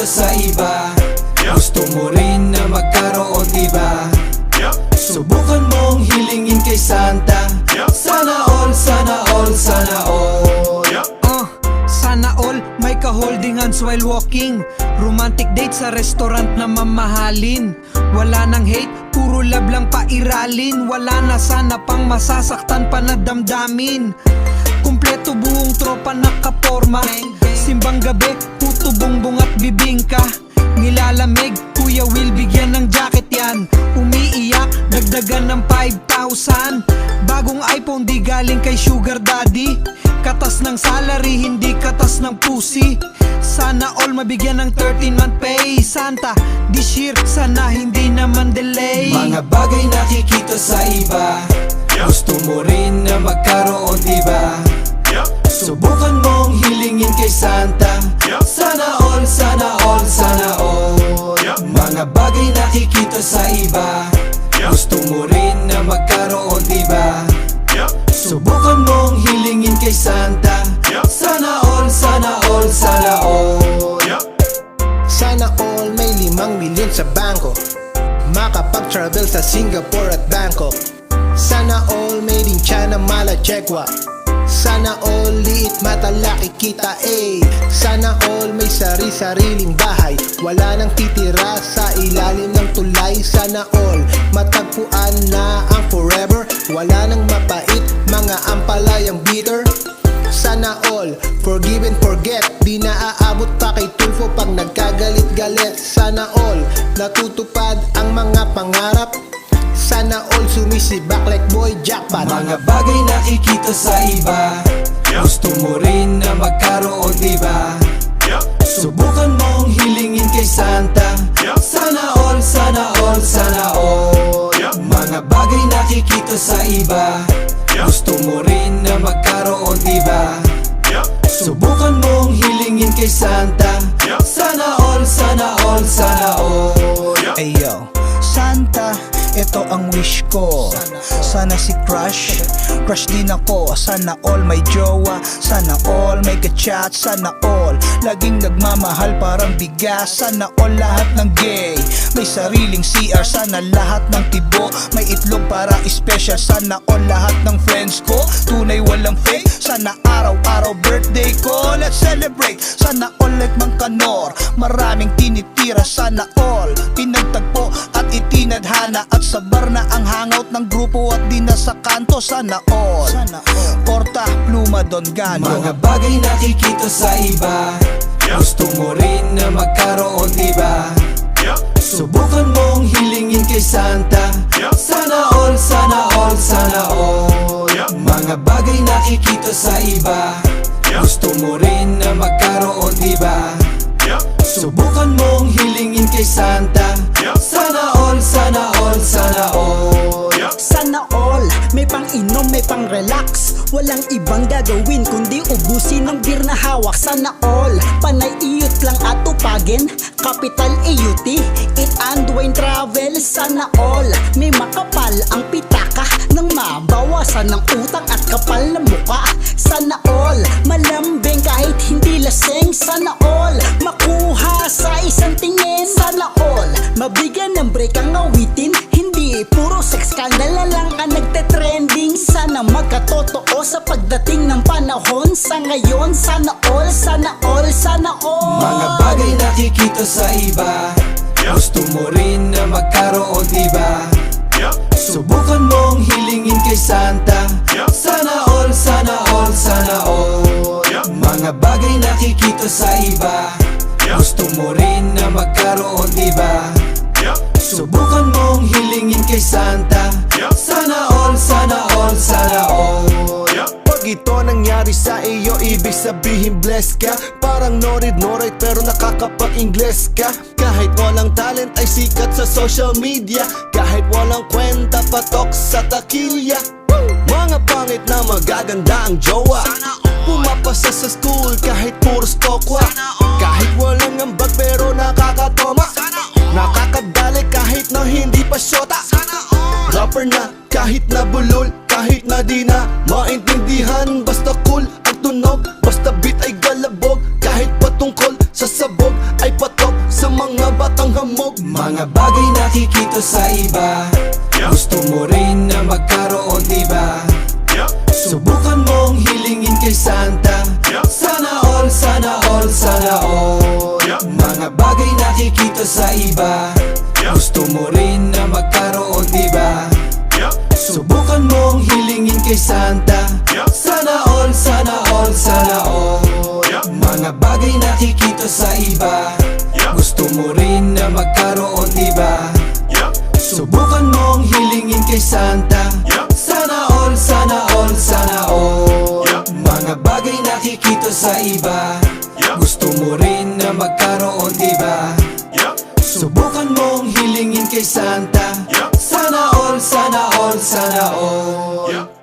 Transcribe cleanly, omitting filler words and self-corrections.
nakikita sa iba. Gusto mo rin na magkaroon, diba? Subukan mong hilingin kay Santa. Sana all, sana all, sana all. Sana all may ka-holding hands while walking. Romantic date sa restaurant na mamahalin. Wala nang hate, puro love lang pairalin. Wala na sana pang masasaktan pa na damdamin. Kumpleto buong tropa nakaporma. Simbang gabi, puto bongbong at bibingka. Nilalamig, Kuya Will bigyan ng jacket yan. Umiiyak, dagdagan ng 5,000. Bagong iPhone di galing kay Sugar Daddy. Katas ng salary, hindi katas ng pusi. Sana all mabigyan ng 13-month pay. Santa, this year, sana hindi naman delay. Mga bagay nakikita sa iba. Gusto mo rin na magkaroon, diba? Subukan mong hilingin kay Santa. Sana all, sana all, sana all. Mga bagay nakikita sa iba. Gusto mo rin na magkaroon, diba? Subukan mong hilingin kay Santa. Sana all, sana all, sana all. Sana all may 5 milyon sa bangko. Makapag-travel sa Singapore at Bangkok. Sana all made in China, mala chekwa. Sana all liit mata laki kita Sana all may sari-sariling bahay. Wala nang titira sa ilalim ng tulay. Sana all matagpuan na ang forever. Wala nang mapait, mga ampalayang bitter. Sana all forgive and forget. Di na aabot pa kay Tulfo pag nagkagalit-galit. Sana all natutupad ang mga pangarap. Sana all sumisibak like boy jackpot. Mga bagay nakikita sa iba. Gusto mo rin na magkaroon, diba? Subukan mong hilingin kay Santa. Sana all, sana all, sana all. Mga bagay nakikita sa iba. Gusto mo rin na magkaroon, diba? Subukan mong hilingin kay Santa. Sana all, sana all, sana all. Ayo, Santa, ito ang wish ko. Sana si Crush din ako. Sana all may jowa. Sana all may kachat. Sana all laging nagmamahal parang bigas. Sana all lahat ng gay may sariling CR. Sana lahat ng tibo may itlog para special. Sana all lahat ng friends ko tunay walang fake. Sana araw-araw birthday ko, let's celebrate. Sana all like Mang Kanor, maraming tinitira. Sana all pinagtagpo at itinadhana. At sa bar na ang hangout ng grupo at di na sa kanto. Sana all Porta, Pluma, Don Galo. Mga bagay nakikita sa iba. Gusto mo rin na magkaroon, diba? Subukan mong hilingin kay Santa. Sana all, sana all, sana all. Mga bagay nakikita sa iba. Gusto mo rin na magkaroon, diba? Subukan mong hilingin kay Santa. Sana all, sana all, sana all. Sana all may pang-inom, may pang-relax. Walang ibang gagawin kundi ubusin ng beer na hawak. Sana all panay iyot lang at tupagin. Capital AUT, eat and wine travel. Sana all may makapal ang pitaka nang mabawasan ng utang at kapal na muka. Sana all malambing kahit hindi lasing. Sana all makuha sa isang tingin. Sana all mabigyan ng break ang awitin. Hindi puro sex scandal na lang ang nagte-trending. Sana magkatotoo sa pagdating ng panahon. Sa ngayon, sana all, sana all, sana all. Mga bagay nakikita sa iba. Gusto mo rin na magkaroon, diba? Subukan mong hilingin kay Santa. Sana all, sana all, sana all. Mga bagay nakikita sa iba. Gusto mo rin na magkaroon, diba? Subukan mong hilingin kay Santa. Sana all, sana all, sana all. Pag ito nangyari sa iyo, ibig sabihin blessed ka. Parang no read no write pero nakakapag-Ingles ka. Kahit walang talent ay sikat sa social media. Kahit walang kwenta patok sa takilya. Mga pangit na magaganda ang jowa. Pumapasa sa school kahit puro stokwa. Kahit walang ambag pero nakakatoma. Nakakadali kahit na hindi pa syota. Rapper na kahit na bulol. Kahit na di na maintindihan. Basta cool ang tunog. Basta beat ay galabog. Kahit patungkol sa sabog ay patok. Mga bagay nakikita sa iba, gusto mo rin na magkaroon, diba? Subukan mong hilingin kay Santa, sana all, sana all, sana all. Mga bagay nakikita sa iba, gusto mo rin na magkaroon, diba? Subukan mong hilingin kay Santa, sana all, sana all, sana all. Mga bagay nakikita sa iba, gusto mo rin na magkaroon, diba? Subukan mong hilingin kay Santa, sana all, sana all, sana all. Mga bagay nakikita sa iba, gusto mo rin na magkaroon, diba? Subukan mong hilingin kay Santa, sana all, sana all, sana all.